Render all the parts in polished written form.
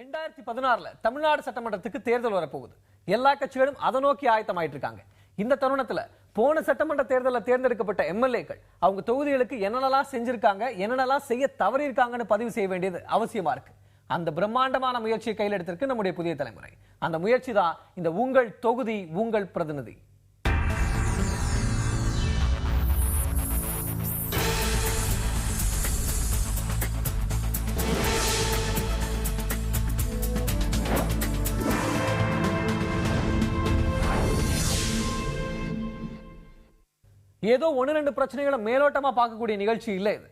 2016 தமிழ்நாடு சட்டமன்றத்துக்கு தேர்தல் வரப்போகுது. எல்லா கட்சிகளும் அதை நோக்கி ஆயத்தமாயிட்டு இருக்காங்க. இந்த தருணத்துல போன சட்டமன்ற தேர்தலில் தேர்ந்தெடுக்கப்பட்ட எம்எல்ஏக்கள் அவங்க தொகுதிகளுக்கு என்னென்னலாம் செஞ்சிருக்காங்க, என்னென்னலாம் செய்ய தவறி இருக்காங்கன்னு பதிவு செய்ய வேண்டியது அவசியமா இருக்கு. அந்த பிரம்மாண்டமான முயற்சியை கையில் எடுத்திருக்கு நம்முடைய புதிய தலைமுறை. அந்த முயற்சி தான் இந்த உங்கள் தொகுதி உங்கள் பிரதிநிதி. ஏதோ 1-2 பிரச்சனைகளை மேலோட்டமா பார்க்கக்கூடிய நிகழ்ச்சி இல்லை இது.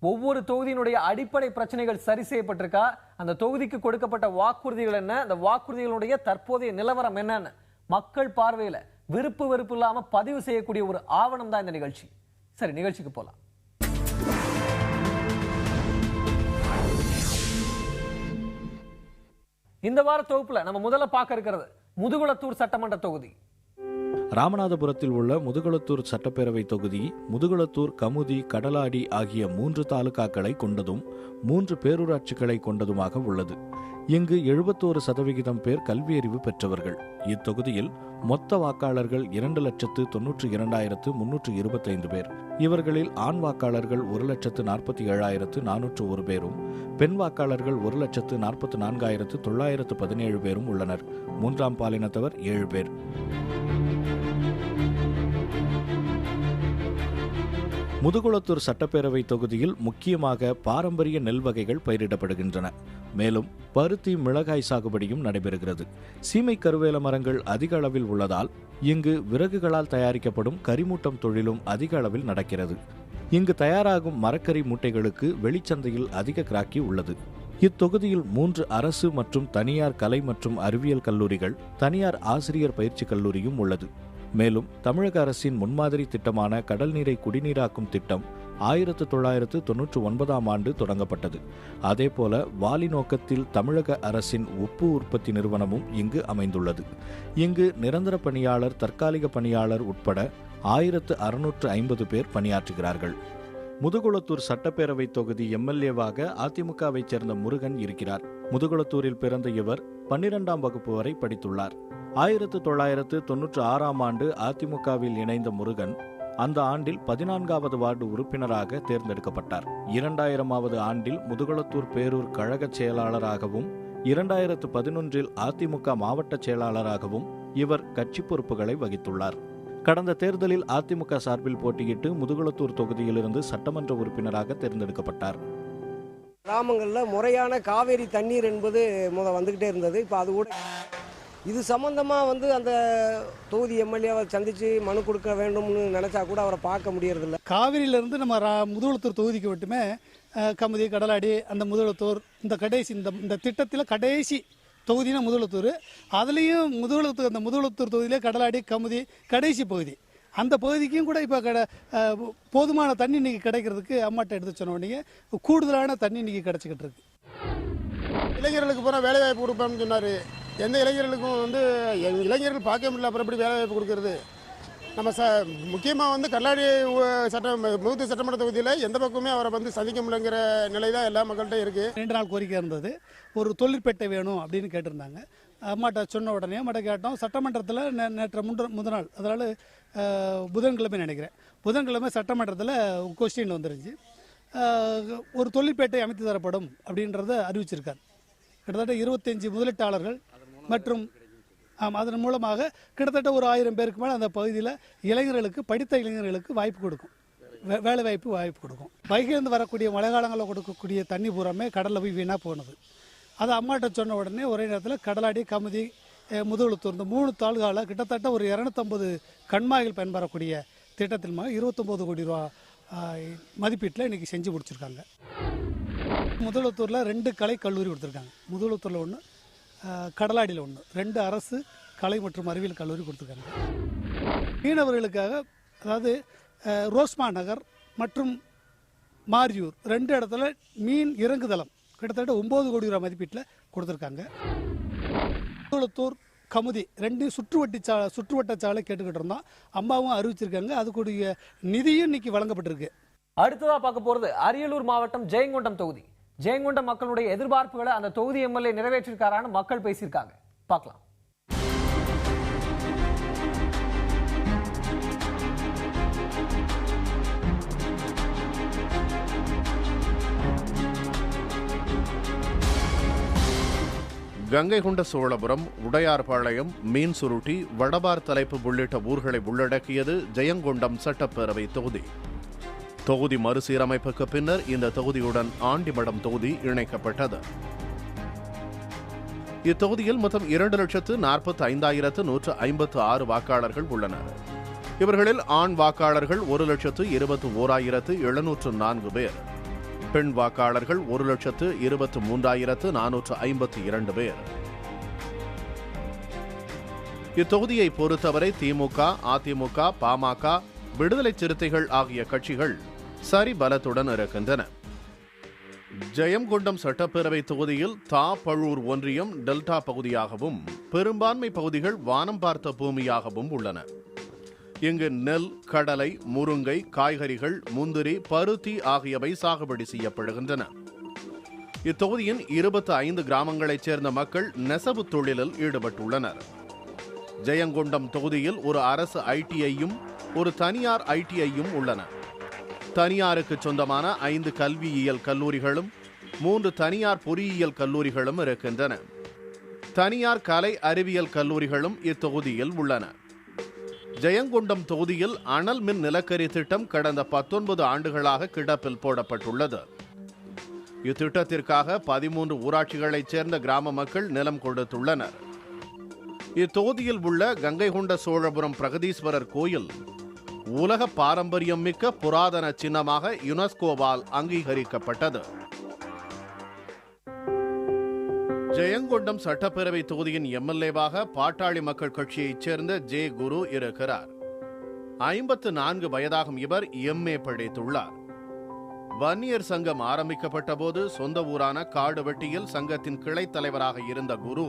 ஒவ்வொரு தொகுதியினுடைய அடிப்படை பிரச்சனைகள் சரி செய்யப்பட்டிருக்கா, அந்த தொகுதிக்கு கொடுக்கப்பட்ட வாக்குறுதிகள் என்ன, அந்த வாக்குறுதிகளுடைய தற்போதைய நிலவரம் என்னன்னு மக்கள் பார்வையில விருப்பு வெறுப்பு இல்லாம பதிவு செய்யக்கூடிய ஒரு ஆவணம் தான் இந்த நிகழ்ச்சி. சரி, நிகழ்ச்சிக்கு போலாம். இந்த வார தொகுப்புல நம்ம முதல்ல பார்க்க இருக்கிறது முதுகுளத்தூர் சட்டமன்ற தொகுதி. ராமநாதபுரத்தில் உள்ள முதுகுளத்தூர் சட்டப்பேரவை தொகுதி முதுகுளத்தூர், கமுதி, கடலாடி ஆகிய 3 தாலுகாக்களை கொண்டதும் 3 பேரூராட்சிகளை கொண்டதுமாக உள்ளது. இங்கு 71% பேர் கல்வியறிவு பெற்றவர்கள். இத்தொகுதியில் மொத்த வாக்காளர்கள் 2,92,325 பேர். இவர்களில் ஆண் வாக்காளர்கள் 1,47,401 பேரும், பெண் வாக்காளர்கள் 1,44,917 பேரும் உள்ளனர். 3ஆம் பாலினத்தவர் 7 பேர். முதுகுளத்தூர் சட்டப்பேரவை தொகுதியில் முக்கியமாக பாரம்பரிய நெல் வகைகள் பயிரிடப்படுகின்றன. மேலும் பருத்தி, மிளகாய் சாகுபடியும் நடைபெறுகிறது. சீமை கருவேல மரங்கள் அதிக அளவில் உள்ளதால் இங்கு விறகுகளால் தயாரிக்கப்படும் கரிமூட்டம் தொழிலும் அதிக அளவில் நடக்கிறது. இங்கு தயாராகும் மரக்கறி மூட்டைகளுக்கு வெளிச்சந்தையில் அதிக கிராக்கி உள்ளது. இத்தொகுதியில் 3 அரசு மற்றும் தனியார் கலை மற்றும் அறிவியல் கல்லூரிகள், தனியார் ஆசிரியர் பயிற்சி கல்லூரியும் உள்ளது. மேலும் தமிழக அரசின் முன்மாதிரி திட்டமான கடல் நீரை குடிநீராக்கும் திட்டம் 1999ஆம் ஆண்டு தொடங்கப்பட்டது. அதேபோல வாலி நோக்கத்தில் தமிழக அரசின் உப்பு உற்பத்தி நிறுவனமும் இங்கு அமைந்துள்ளது. இங்கு நிரந்தர பணியாளர், தற்காலிக பணியாளர் உட்பட 1650 பேர் பணியாற்றுகிறார்கள். முதுகுளத்தூர் சட்டப்பேரவை தொகுதி எம்எல்ஏவாக அதிமுகவை சேர்ந்த முருகன் இருக்கிறார். முதுகுளத்தூரில் பிறந்த இவர் 12ஆம் வகுப்பு வரை படித்துள்ளார். 1996ஆம் ஆண்டு அதிமுகவில் இணைந்த முருகன் அந்த ஆண்டில் 14வது வார்டு உறுப்பினராக தேர்ந்தெடுக்கப்பட்டார். 2000ஆவது ஆண்டில் முதுகுளத்தூர் பேரூர் கழக செயலாளராகவும் 2011இல் அதிமுக மாவட்ட செயலாளராகவும் இவர் கட்சி பொறுப்புகளை வகித்துள்ளார். கடந்த தேர்தலில் அதிமுக சார்பில் போட்டியிட்டு முதுகுளத்தூர் தொகுதியிலிருந்து சட்டமன்ற உறுப்பினராக தேர்ந்தெடுக்கப்பட்டார். கிராமங்களில் முறையான காவேரி தண்ணீர் என்பது வந்துக்கிட்டே இருந்தது. இப்போ அது கூட இது சம்பந்தமாக அந்த தொகுதி எம்எல்ஏவை சந்தித்து மனு கொடுக்க வேண்டும்னு நினச்சா கூட அவரை பார்க்க முடியறதில்ல. காவிரியிலேருந்து நம்ம முதுகுளத்தூர் தொகுதிக்கு மட்டுமே கமுதி, கடலாடி, அந்த முதுகுளத்தூர் இந்த கடைசி இந்த திட்டத்தில் கடைசி தொகுதினா முதுகுளத்தூர். அதுலேயும் முதுகுளத்தூர், அந்த முதுகுளத்தூர் தொகுதியிலே கடலாடி, கமுதி கடைசி பகுதி. அந்த பகுதிக்கும் கூட இப்போ போதுமான தண்ணி இன்றைக்கி கிடைக்கிறதுக்கு அம்மாட்ட எடுத்து சொன்ன உடனே கூடுதலான தண்ணி இன்றைக்கி கிடச்சிக்கிட்டு இருக்கு. இளைஞர்களுக்கு பூரா வேலை வாய்ப்பு கொடுப்போம்னு சொன்னார். எந்த இளைஞர்களுக்கும் இளைஞர்கள் பார்க்க முடியல, அப்புறம் எப்படி வேலை வாய்ப்பு கொடுக்கறது? நம்ம முக்கியமாக கடலாடி முதுகுளத்தூர் சட்டமன்ற தொகுதியில் எந்த பக்கமே அவரை சந்திக்க முடியலங்கிற நிலை தான் எல்லா மக்கள்கிட்ட இருக்குது. 2 நாள் கோரிக்கை இருந்தது. ஒரு தொழிற்பேட்டை வேணும் அப்படின்னு கேட்டிருந்தாங்க. அம்மாட்ட சொன்ன உடனே அம்மாட்ட கேட்டோம். சட்டமன்றத்தில் நேற்று முத நாள், அதனால் புதன்கிழமை நினைக்கிறேன், புதன்கிழமை சட்டமன்றத்தில் கொஸ்டின் வந்துருந்துச்சு. ஒரு தொழிற்பேட்டை அமைத்து தரப்படும் அப்படின்றத அறிவிச்சிருக்கார். கிட்டத்தட்ட 25 முதலீட்டாளர்கள் மற்றும் அதன் மூலமாக கிட்டத்தட்ட ஒரு 1000 பேருக்கு மேலே அந்த பகுதியில் இளைஞர்களுக்கு, படித்த இளைஞர்களுக்கு வாய்ப்பு கொடுக்கும், வேலை வாய்ப்பு கொடுக்கும். வைகையிலிருந்து வரக்கூடிய மழை காலங்களில் கொடுக்கக்கூடிய தண்ணி பூராமே கடலில் போய் வீணாக போனது. அதை அம்மாட்ட சொன்ன உடனே ஒரே நேரத்தில் கடலாடி, கமுதி, முதுகுளத்தூர் இந்த 3 தாலுகாவில் கிட்டத்தட்ட ஒரு 250 கண்மாய்கள் பயன்பெறக்கூடிய திட்டத்தில் 29 கோடி ரூபா மதிப்பீட்டில் இன்றைக்கி செஞ்சு முடிச்சிருக்காங்க. முதுகுளத்தூரில் 2 கலை கல்லூரி கொடுத்துருக்காங்க. முதுகுளத்தூரில் 1, கடலாடியில் 1, 2 அரசு கலை மற்றும் அறிவியல் கல்லூரி கொடுத்துருக்காங்க. மீனவர்களுக்காக, அதாவது ரோஸ்மா நகர் மற்றும் மாரியூர் 2 இடத்துல மீன் இறங்குதளம் கிட்டத்தட்ட 9 கோடி ரூபா மதிப்பீட்டில் கொடுத்துருக்காங்க. முதுகுளத்தூர், கமுதி 2 சுற்றுவட்ட சாலை கேட்டுக்கிட்டு இருந்தோம். அம்மாவும் அறிவிச்சிருக்காங்க. அதுக்குரிய நிதியும் இன்னைக்கு வழங்கப்பட்டிருக்கு. அடுத்ததா பார்க்க போறது அரியலூர் மாவட்டம் ஜெயங்கொண்டம் தொகுதி. ஜெயங்கொண்டம் மக்களுடைய எதிர்பார்ப்புகளை அந்த தொகுதி எம்எல்ஏ நிறைவேற்றிருக்காரான்னு மக்கள் பேசியிருக்காங்க. பார்க்கலாம். கங்கைகொண்ட சோழபுரம், உடையார்பாளையம், மீன் சுருட்டி, வடபார் தலைப்பு உள்ளிட்ட ஊர்களை உள்ளடக்கியது ஜெயங்கொண்டம் சட்டப்பேரவை தொகுதி. தொகுதி மறுசீரமைப்புக்கு பின்னர் இந்த தொகுதியுடன் ஆண்டிமடம் தொகுதி இணைக்கப்பட்டது. இத்தொகுதியில் மொத்தம் 2,45,156 வாக்காளர்கள் உள்ளனர். இவர்களில் ஆண் வாக்காளர்கள் 1,21,704 பேர், பெண் வாக்காளர்கள் 1,23,452 பேர். இத்தொகுதியை பொறுத்தவரை திமுக, அதிமுக, பாமக, விடுதலை சிறுத்தைகள் ஆகிய கட்சிகள் சரிபலத்துடன் இருக்கின்றன. ஜெயங்கொண்டம் சட்டப்பேரவை தொகுதியில் தாப்பழூர் ஒன்றியம் டெல்டா பகுதியாகவும் பெரும்பான்மை பகுதிகள் வானம் பார்த்த பூமியாகவும் உள்ளன. இங்கு நெல், கடலை, முருங்கை, காய்கறிகள், முந்திரி, பருத்தி ஆகியவை சாகுபடி செய்யப்படுகின்றன. இத்தொகுதியின் 25 கிராமங்களைச் சேர்ந்த மக்கள் நெசவு தொழிலில் ஈடுபட்டுள்ளனர். ஜெயங்கொண்டம் தொகுதியில் ஒரு அரசு ஐடிஐயும் ஒரு தனியார் ஐடிஐயும் உள்ளன. தனியாருக்கு சொந்தமான 5 கல்வியியல் கல்லூரிகளும் 3 தனியார் பொறியியல் கல்லூரிகளும் இருக்கின்றன. தனியார் கலை அறிவியல் கல்லூரிகளும் இத்தொகுதியில் உள்ளன. ஜெயங்கொண்டம் தொகுதியில் அனல் மின் நிலக்கரி திட்டம் கடந்த 19 ஆண்டுகளாக கிடப்பில் போடப்பட்டுள்ளது. இத்திட்டத்திற்காக 13 ஊராட்சிகளைச் சேர்ந்த கிராம மக்கள் நிலம் கொடுத்துள்ளனர். இத்தொகுதியில் உள்ள கங்கைகொண்ட சோழபுரம் பிரகதீஸ்வரர் கோயில் உலக பாரம்பரியம் மிக்க புராதன சின்னமாக யுனெஸ்கோவால் அங்கீகரிக்கப்பட்டது. ஜெயங்கொண்டம் சட்டப்பேரவை தொகுதியின் எம்எல்ஏவாக பாட்டாளி மக்கள் கட்சியைச் சேர்ந்த ஜே குரு இருக்கிறார். 54 வயதாகும் இவர் எம்ஏ படித்துள்ளார். வன்னியர் சங்கம் ஆரம்பிக்கப்பட்ட போது சொந்த ஊரான காடுவெட்டியில் சங்கத்தின் கிளை தலைவராக இருந்த குரு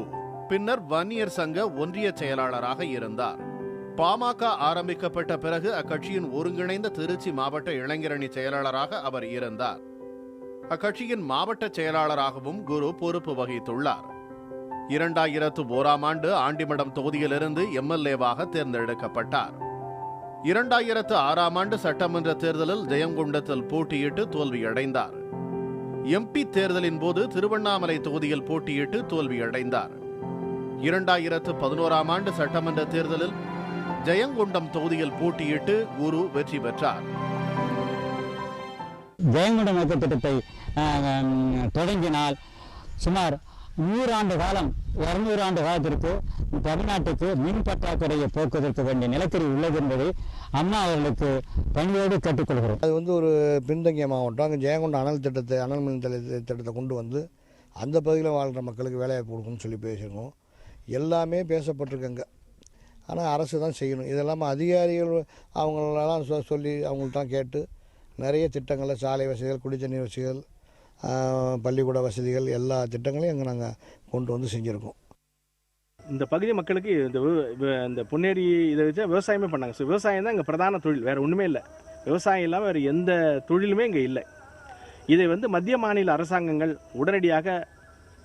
பின்னர் வன்னியர் சங்க ஒன்றிய செயலாளராக இருந்தார். பாமக ஆரம்பிக்கப்பட்ட பிறகு அக்கட்சியின் ஒருங்கிணைந்த திருச்சி மாவட்ட இளைஞரணி செயலாளராக அவர் இருந்தார். அக்கட்சியின் மாவட்ட செயலாளராகவும் குரு பொறுப்பு வகித்துள்ளார். 2001ஆம் ஆண்டு ஆண்டிமடம் தொகுதியிலிருந்து எம்எல்ஏவாக தேர்ந்தெடுக்கப்பட்டார். 2006ஆம் ஆண்டு சட்டமன்ற தேர்தலில் ஜெயங்கொண்டத்தில் போட்டியிட்டு தோல்வியடைந்தார். எம்பி தேர்தலின் போது திருவண்ணாமலை தொகுதியில் போட்டியிட்டு தோல்வியடைந்தார். 2011ஆம் ஆண்டு சட்டமன்ற தேர்தலில் ஜெயங்கொண்டம் தொகுதியில் போட்டியிட்டு குரு வெற்றி பெற்றார். ஜெயங்கொண்டம் இயக்க திட்டத்தை தொடங்கினால் சுமார் 100 ஆண்டு காலம் 200 ஆண்டு காலத்திற்கு தமிழ்நாட்டுக்கு மின் பற்றாக்குறையை போக்குவதற்கு வேண்டிய நிலக்கரி உள்ளது என்பதை அம்மா அவர்களுக்கு பணியோடு கேட்டுக்கொள்கிறோம். அது ஒரு பின்தங்கிய மாவட்டம். அங்கே ஜெயங்கொண்டம் அனல் மின் திட்டத்தை கொண்டு வந்து அந்த பகுதியில் வாழ்கிற மக்களுக்கு வேலைவாய்ப்பு கொடுக்கணும்னு சொல்லி பேசியிருக்கோம். எல்லாமே பேசப்பட்டிருக்கங்க. ஆனால் அரசு தான் செய்யணும். இதெல்லாம் அதிகாரிகள் அவங்களெல்லாம் சொல்லி அவங்கள்ட்ட கேட்டு நிறைய திட்டங்களை, சாலை வசதிகள், குடித்தண்ணீர் வசதிகள், பள்ளிக்கூட வசதிகள், எல்லா திட்டங்களையும் அங்கே நாங்கள் கொண்டு வந்து செஞ்சுருக்கோம். இந்த பகுதி மக்களுக்கு இந்த பொன்னேரி இதை வச்சு விவசாயமே பண்ணாங்க. ஸோ விவசாயம் தான் இங்கே பிரதான தொழில், வேறு ஒன்றுமே இல்லை. விவசாயம் இல்லாமல் வேறு எந்த தொழிலுமே இங்கே இல்லை. இதை மத்திய மாநில அரசாங்கங்கள் உடனடியாக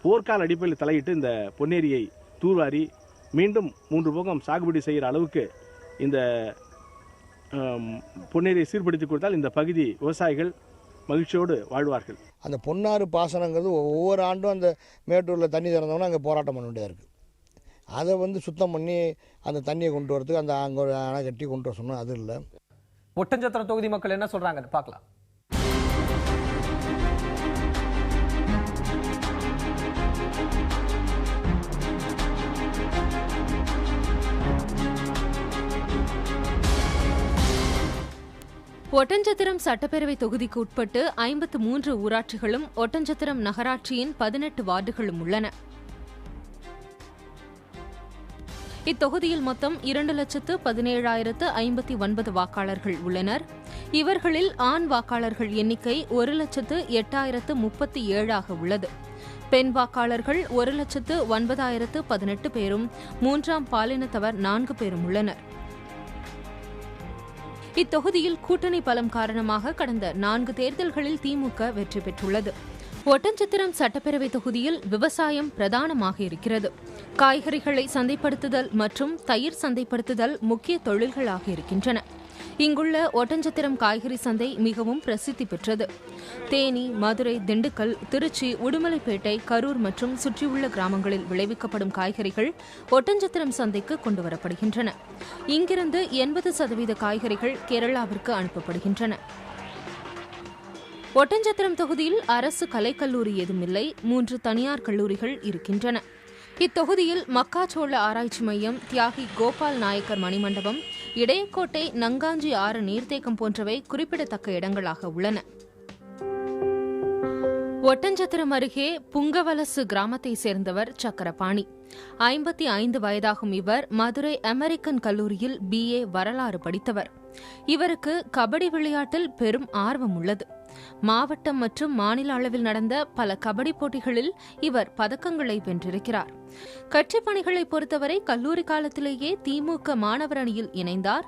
போர்க்கால அடிப்படையில் தலையிட்டு இந்த பொன்னேரியை தூர்வாரி மீண்டும் 3 போகம் சாகுபடி செய்கிற அளவுக்கு இந்த பொன்னேரியை சீர்படுத்தி கொடுத்தால் இந்த பகுதி விவசாயிகள் மகிழ்ச்சியோடு வாழ்வார்கள். அந்த பொன்னாறு பாசனங்கிறது ஒவ்வொரு ஆண்டும் அந்த மேட்டூரில் தண்ணி திறந்தோம்னா அங்கே போராட்டம் பண்ண வேண்டியதாக இருக்குது. அதை சுத்தம் பண்ணி அந்த தண்ணியை கொண்டு வரதுக்கு அந்த அங்கே ஒரு அணை கட்டி கொண்டு வர சொன்னோம். அது இல்லை. ஒட்டஞ்சத்திரம் தொகுதி மக்கள் என்ன சொல்றாங்க பார்க்கலாம். ஒட்டஞ்சத்திரம் சட்டப்பேரவை தொகுதிக்கு உட்பட்டு 53 ஊராட்சிகளும் ஒட்டஞ்சத்திரம் நகராட்சியின் 18 வார்டுகளும் உள்ளன. இத்தொகுதியில் மொத்தம் 2,17,059 வாக்காளர்கள் உள்ளனர். இவர்களில் ஆண் வாக்காளர்கள் எண்ணிக்கை 1,08,037 உள்ளது. பெண் வாக்காளர்கள் 1,09,018 பேரும் 3ஆம் பாலினத்தவர் 4 பேரும் உள்ளனர். இத்தொகுதியில் கூட்டணி பலம் காரணமாக கடந்த 4 தேர்தல்களில் திமுக வெற்றி பெற்றுள்ளது. ஒட்டன்சத்திரம் சட்டப்பேரவை தொகுதியில் விவசாயம் பிரதானமாக இருக்கிறது. காய்கறிகளை சந்தைப்படுத்துதல் மற்றும் தயிர் சந்தைப்படுத்துதல் முக்கிய தொழில்களாக இருக்கின்றன. இங்குள்ள ஒட்டன்சத்திரம் காய்கறி சந்தை மிகவும் பிரசித்தி பெற்றது. தேனி, மதுரை, திண்டுக்கல், திருச்சி, உடுமலைப்பேட்டை, கரூர் மற்றும் சுற்றியுள்ள கிராமங்களில் விளைவிக்கப்படும் காய்கறிகள் ஒட்டன்சத்திரம் சந்தைக்கு கொண்டுவரப்படுகின்றன. இங்கிருந்து 80% காய்கறிகள் கேரளாவிற்கு அனுப்பப்படுகின்றன. ஒட்டன்சத்திரம் தொகுதியில் அரசு கலைக்கல்லூரி ஏதுமில்லை. 3 தனியார் கல்லூரிகள் இருக்கின்றன. இத்தொகுதியில் மக்காச்சோள ஆராய்ச்சி மையம், தியாகி கோபால் நாயக்கர் மணிமண்டபம், இடையக்கோட்டை, நங்காஞ்சி ஆறு நீர்த்தேக்கம் போன்றவை குறிப்பிடத்தக்க இடங்களாக உள்ளன. ஒட்டன்சத்திரம் அருகே புங்கவலசு கிராமத்தை சேர்ந்தவர் சக்கரபாணி. 55 வயதாகும் இவர் மதுரை அமெரிக்கன் கல்லூரியில் BA வரலாறு படித்தவர். இவருக்கு கபடி விளையாட்டில் பெரும் ஆர்வம் உள்ளது. மாவட்டம் மற்றும் மாநில அளவில் நடந்த பல கபடி போட்டிகளில் இவர் பதக்கங்களை வென்றிருக்கிறார். கட்சிப் பணிகளை பொறுத்தவரை கல்லூரி காலத்திலேயே திமுக மாணவர் அணியில் இணைந்தார்.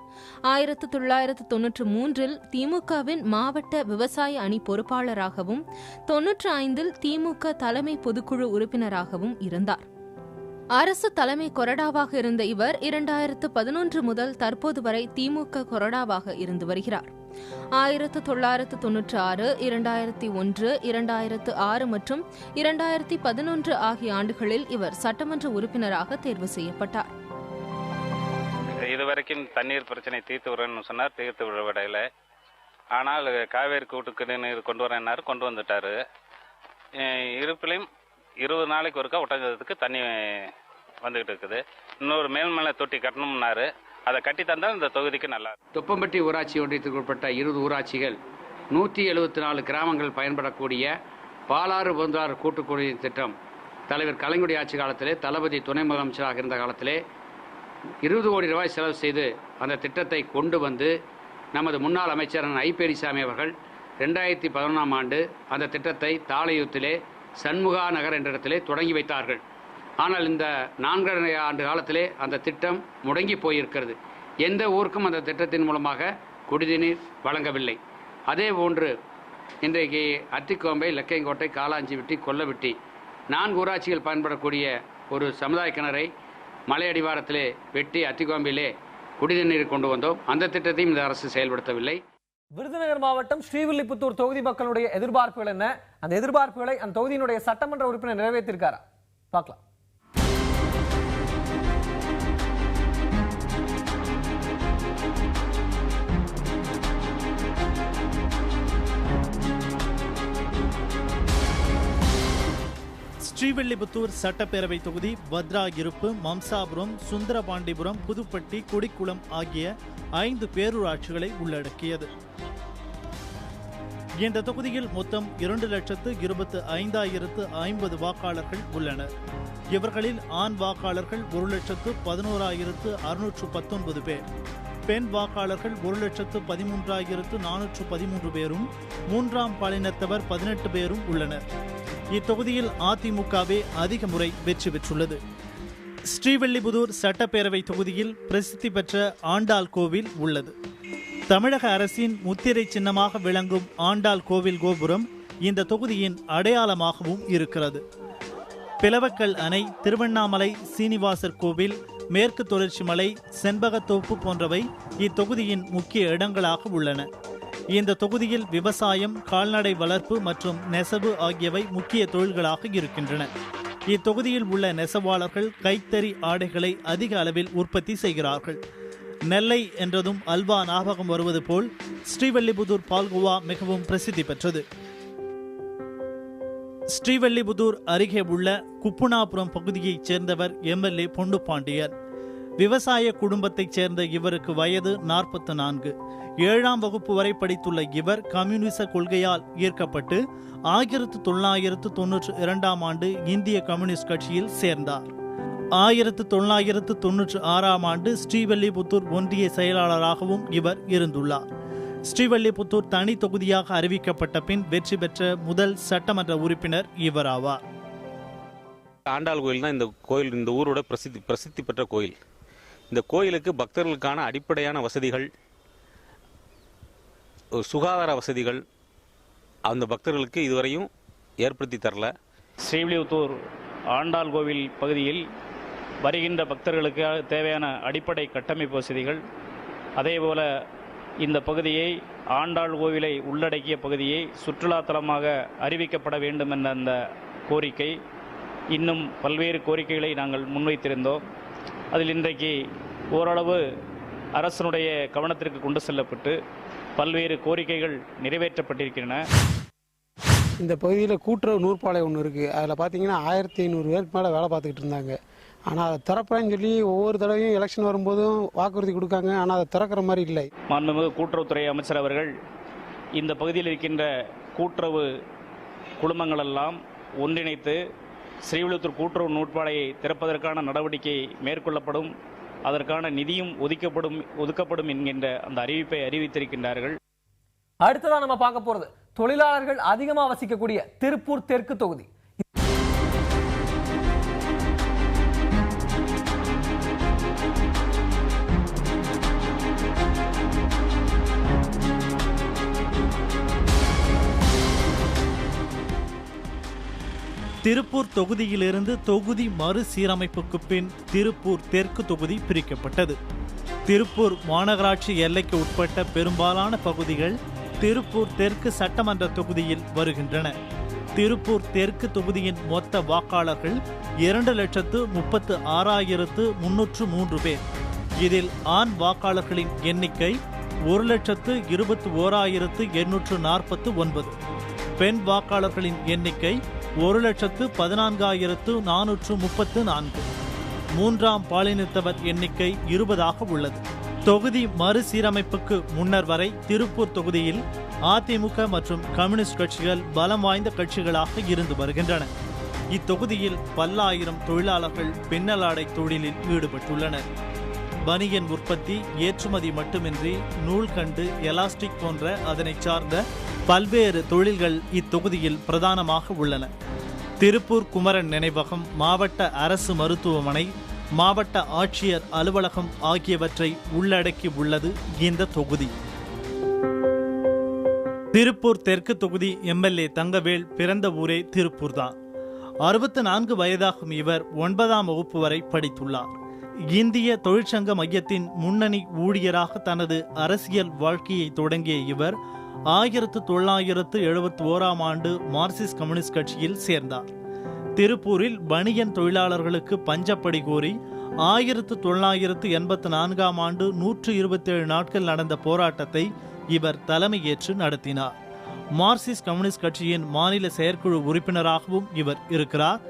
1993இல் திமுகவின் மாவட்ட விவசாய அணி பொறுப்பாளராகவும் 95இல் திமுக தலைமை பொதுக்குழு உறுப்பினராகவும் இருந்தார். அரசு தலைமை கொறடாவாக இருந்த இவர் 2011 முதல் தற்போது வரை திமுக கொறடாவாக இருந்து வருகிறார். 1996, 2001, 2006 மற்றும் 2011 ஆகிய ஆண்டுகளில் இவர் சட்டமன்ற உறுப்பினராக தேர்வு செய்யப்பட்டார். இதுவரைக்கும் தண்ணீர் பிரச்சனை தீர்த்து விடுறேன்னு சொன்னார், தீர்த்து விடவிடையில. ஆனால் காவேரி கூட்டுக்கு நீர் கொண்டு வரேன்னாரு, கொண்டு வந்துட்டாரு. இருப்பிலையும் 20 நாளைக்கு ஒருக்கா ஒட்டஞ்சத்துக்கு தண்ணி வந்துகிட்டு இருக்குது. இன்னொரு மேல்மலை தொட்டி கட்டணும்னாரு, அதை கட்டி தந்தால் இந்த தொகுதிக்கு நல்லா. தொப்பம்பட்டி ஊராட்சி ஒன்றியத்திற்கு உட்பட்ட 20 ஊராட்சிகள், 174 கிராமங்கள் பயன்படக்கூடிய பாலாறு பொந்தாறு கூட்டுக்குடிநீர் திட்டம் தலைவர் கலைஞருடைய ஆட்சி காலத்திலே, தளபதி துணை முதலமைச்சராக இருந்த காலத்திலே 20 கோடி ரூபாய் செலவு செய்து அந்த திட்டத்தை கொண்டு வந்து நமது முன்னாள் அமைச்சர் ஐ பெரியசாமி அவர்கள் 2011ஆம் ஆண்டு அந்த திட்டத்தை தாளையூத்திலே சண்முகா நகர் என்ற இடத்திலே தொடங்கி வைத்தார்கள். ஆனால் இந்த 4 ஆண்டு காலத்திலே அந்த திட்டம் முடங்கி போயிருக்கிறது. எந்த ஊருக்கும் அந்த திட்டத்தின் மூலமாக குடிநீர் வழங்கவில்லை. அதே போன்று இன்றைக்கு அத்திக்கோம்பை, லக்கையங்கோட்டை, காலாஞ்சிவிட்டி, கொல்லவிட்டி 4 ஊராட்சிகள் பயன்படக்கூடிய ஒரு சமுதாய கிணறை மலை அடிவாரத்திலே வெட்டி அத்திக்கோம்பையிலே குடிநீர் கொண்டு வந்தோம். அந்த திட்டத்தையும் இந்த அரசு செயல்படுத்தவில்லை. விருதுநகர் மாவட்டம் ஸ்ரீவில்லிபுத்தூர் தொகுதி மக்களுடைய எதிர்பார்ப்புகள் என்ன? அந்த எதிர்பார்ப்புகளை அந்த தொகுதியினுடைய சட்டமன்ற உறுப்பினர் நிறைவேற்றிருக்காரா? பார்க்கலாம். ஸ்ரீவில்லிபுத்தூர் சட்டப்பேரவை தொகுதி பத்ரா இருப்பு, மம்சாபுரம், சுந்தரபாண்டிபுரம், புதுப்பட்டி, கொடிக்குளம் ஆகிய 5 பேரூராட்சிகளை உள்ளடக்கியது. இந்த தொகுதியில் மொத்தம் 2,25,050 வாக்காளர்கள் உள்ளனர். இவர்களில் ஆண் வாக்காளர்கள் 1,11,619 பேர், பெண் வாக்காளர்கள் 1,13,413 பேரும், 3ஆம் பாலினத்தவர் 18 பேரும் உள்ளனர். இத்தொகுதியில் அதிமுகவே அதிக முறை வெற்றி பெற்றுள்ளது. ஸ்ரீவில்லிபுத்தூர் சட்டப்பேரவை தொகுதியில் பிரசித்தி பெற்ற ஆண்டாள் கோவில் உள்ளது. தமிழக அரசின் முத்திரை சின்னமாக விளங்கும் ஆண்டாள் கோவில் கோபுரம் இந்த தொகுதியின் அடையாளமாகவும் இருக்கிறது. பிளவக்கல் அணை, திருவண்ணாமலை சீனிவாசர் கோவில், மேற்கு தொடர்ச்சி மலை, செண்பகத்தோப்பு போன்றவை இத்தொகுதியின் முக்கிய இடங்களாக உள்ளன. இந்த தொகுதியில் விவசாயம், கால்நடை வளர்ப்பு மற்றும் நெசவு ஆகியவை முக்கிய தொழில்களாக இருக்கின்றன. இத்தொகுதியில் உள்ள நெசவாளர்கள் கைத்தறி ஆடைகளை அதிக அளவில் உற்பத்தி செய்கிறார்கள். நெல்லை என்றதும் அல்வா ஞாபகம் வருவது போல் ஸ்ரீவில்லிபுத்தூர் பால்கோவா மிகவும் பிரசித்தி பெற்றது. ஸ்ரீவில்லிபுத்தூர் அருகே உள்ள குப்புனாபுரம் பகுதியைச் சேர்ந்தவர் MLA பொண்டுபாண்டியன். விவசாய குடும்பத்தைச் சேர்ந்த இவருக்கு வயது 44. 7ஆம் வகுப்பு வரை படித்துள்ள இவர் கம்யூனிச கொள்கையால் ஈர்க்கப்பட்டு 1992ஆம் ஆண்டு இந்திய கம்யூனிஸ்ட் கட்சியில் சேர்ந்தார். 1996ஆம் ஆண்டு ஸ்ரீவில்லிபுத்தூர் ஒன்றிய செயலாளராகவும் இவர் இருந்துள்ளார். ஸ்ரீவில்லிபுத்தூர் தனி தொகுதியாக அறிவிக்கப்பட்ட பின் வெற்றி பெற்ற முதல் சட்டமன்ற உறுப்பினர் இவராவார். ஆண்டாள் கோயில் தான் இந்த கோயில், இந்த ஊரோட பிரசித்தி பெற்ற கோயில். இந்த கோயிலுக்கு பக்தர்களுக்கான அடிப்படையான வசதிகள், சுகாதார வசதிகள் அந்த பக்தர்களுக்கு இதுவரையும் ஏற்படுத்தி தரல. ஸ்ரீவில்லிபுத்தூர் ஆண்டாள் கோவில் பகுதியில் வருகின்ற பக்தர்களுக்கு தேவையான அடிப்படை கட்டமைப்பு வசதிகள், அதேபோல இந்த பகுதியை ஆண்டாள் கோவிலை உள்ளடக்கிய பகுதியை சுற்றுலா தலமாக அறிவிக்கப்பட வேண்டும் என்ற அந்த கோரிக்கை, இன்னும் பல்வேறு கோரிக்கைகளை நாங்கள் முன்வைத்திருந்தோம். அதில் இன்றைக்கு ஓரளவு அரசனுடைய கவனத்திற்கு கொண்டு செல்லப்பட்டு பல்வேறு கோரிக்கைகள் நிறைவேற்றப்பட்டிருக்கின்றன. இந்த பகுதியில் கூட்டுறவு நூற்பாலை ஒன்று இருக்குது. அதில் பார்த்தீங்கன்னா 1500 பேருக்கு மேலே வேலை பார்த்துக்கிட்டு இருந்தாங்க. ஆனால் அதை திறப்பேன்னு சொல்லி ஒவ்வொரு தடவையும் எலெக்ஷன் வரும்போதும் வாக்குறுதி கொடுக்காங்க. ஆனால் அதை திறக்கிற மாதிரி இல்லை. மாண்புமிகு கூட்டுறவுத்துறை அமைச்சர் அவர்கள் இந்த பகுதியில் இருக்கின்ற கூட்டுறவு குழுமங்களெல்லாம் ஒன்றிணைத்து ஸ்ரீவில்லிபுத்தூர் கூட்டுறவு நூற்பாலையை திறப்பதற்கான நடவடிக்கை மேற்கொள்ளப்படும், அதற்கான நிதியும் ஒதுக்கப்படும் என்கின்ற அந்த அறிவிப்பை அறிவித்திருக்கின்றார்கள். அடுத்ததா நம்ம பார்க்க போறது தொழிலாளர்கள் அதிகமாக வசிக்கக்கூடிய திருப்பூர் தெற்கு தொகுதி. திருப்பூர் தொகுதியிலிருந்து தொகுதி மறுசீரமைப்புக்கு பின் திருப்பூர் தெற்கு தொகுதி பிரிக்கப்பட்டது. திருப்பூர் மாநகராட்சி எல்லைக்கு உட்பட்ட பெரும்பாலான பகுதிகள் திருப்பூர் தெற்கு சட்டமன்ற தொகுதியில் வருகின்றன. திருப்பூர் தெற்கு தொகுதியின் மொத்த வாக்காளர்கள் 2,36,303 பேர். இதில் ஆண் வாக்காளர்களின் எண்ணிக்கை 1,21,849, பெண் வாக்காளர்களின் எண்ணிக்கை 1,14,434. மூன்றாம் பாலினத்தவர் எண்ணிக்கை 20 உள்ளது. தொகுதி மறுசீரமைப்புக்கு முன்னர் வரை திருப்பூர் தொகுதியில் அதிமுக மற்றும் கம்யூனிஸ்ட் கட்சிகள் பலம் வாய்ந்த கட்சிகளாக இருந்து வருகின்றன. இத்தொகுதியில் பல்லாயிரம் தொழிலாளர்கள் பின்னலாடை தொழிலில் ஈடுபட்டுள்ளனர். பனியன் உற்பத்தி, ஏற்றுமதி மட்டுமின்றி நூல்கண்டு, எலாஸ்டிக் போன்ற அதனை சார்ந்த பல்வேறு தொழில்கள் இத்தொகுதியில் பிரதானமாக உள்ளன. திருப்பூர் குமரன் நினைவகம், மாவட்ட அரசு மருத்துவமனை, மாவட்ட ஆட்சியர் அலுவலகம் ஆகியவற்றை உள்ளடக்கி உள்ளது இந்த தொகுதி. திருப்பூர் தெற்கு தொகுதி எம்எல்ஏ தங்கவேல் பிறந்த ஊரே திருப்பூர் தான். 64 வயதாகும் இவர் 9ஆம் வகுப்பு வரை படித்துள்ளார். இந்திய தொழிற்சங்க மையத்தின் முன்னணி ஊழியராக தனது அரசியல் வாழ்க்கையை தொடங்கிய இவர் 1971ஆம் ஆண்டு மார்க்சிஸ்ட் கம்யூனிஸ்ட் கட்சியில் சேர்ந்தார். திருப்பூரில் பனியன் தொழிலாளர்களுக்கு பஞ்சப்படி கோரி 1984ஆம் ஆண்டு 127 நாட்கள் நடந்த போராட்டத்தை இவர் தலைமையேற்று நடத்தினார். மார்க்சிஸ்ட் கம்யூனிஸ்ட் கட்சியின் மாநில செயற்குழு உறுப்பினராகவும் இவர் இருக்கிறார்.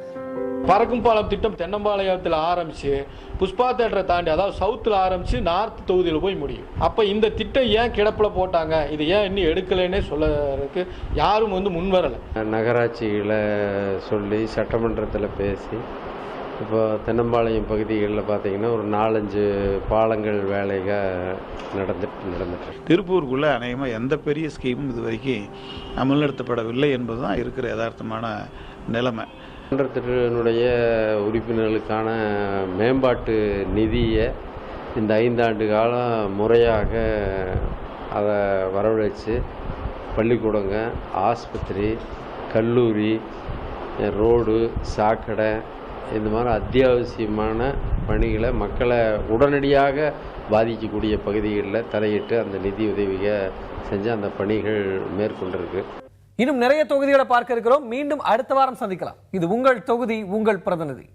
பறக்கும் பாலம் திட்டம் தென்னம்பாளையத்தில் ஆரம்பிச்சு புஷ்பா தேட்டரை தாண்டி, அதாவது சவுத்தில் ஆரம்பிச்சு நார்த் தொகுதியில் போய் முடியும். அப்போ இந்த திட்டம் ஏன் கிடப்பில் போட்டாங்க, இது ஏன் இன்னும் எடுக்கலைன்னே சொல்லறதுக்கு யாரும் முன் வரலை. நகராட்சிகளை சொல்லி சட்டமன்றத்தில் பேசி இப்போ தென்னம்பாளையம் பகுதிகளில் பார்த்தீங்கன்னா ஒரு 4-5 பாலங்கள் வேலைகள் நடந்துட்டு திருப்பூருக்குள்ளே அநேகமாக எந்த பெரிய ஸ்கீமும் இது வரைக்கும் அமல்படுத்தப்படவில்லை என்பதுதான் இருக்கிற யதார்த்தமான நிலைமை. மன்றத்தினுடைய உறுப்பினர்களுக்கான மேம்பாட்டு நிதியை இந்த 5 ஆண்டு காலம் முறையாக அதை வரவழைச்சு பள்ளிக்கூடங்க, ஆஸ்பத்திரி, கல்லூரி, ரோடு, சாக்கடை, இந்த மாதிரி அத்தியாவசியமான பணிகளை மக்களை உடனடியாக பாதிக்கக்கூடிய பகுதிகளில் தலையிட்டு அந்த நிதி உதவியை செஞ்சு அந்த பணிகள் மேற்கொண்டிருக்கு. இன்னும் நிறைய தொகுதிகளை பார்க்க இருக்கிறோம். மீண்டும் அடுத்த வாரம் சந்திக்கலாம். இது உங்கள் தொகுதி, உங்கள் பிரதிநிதி.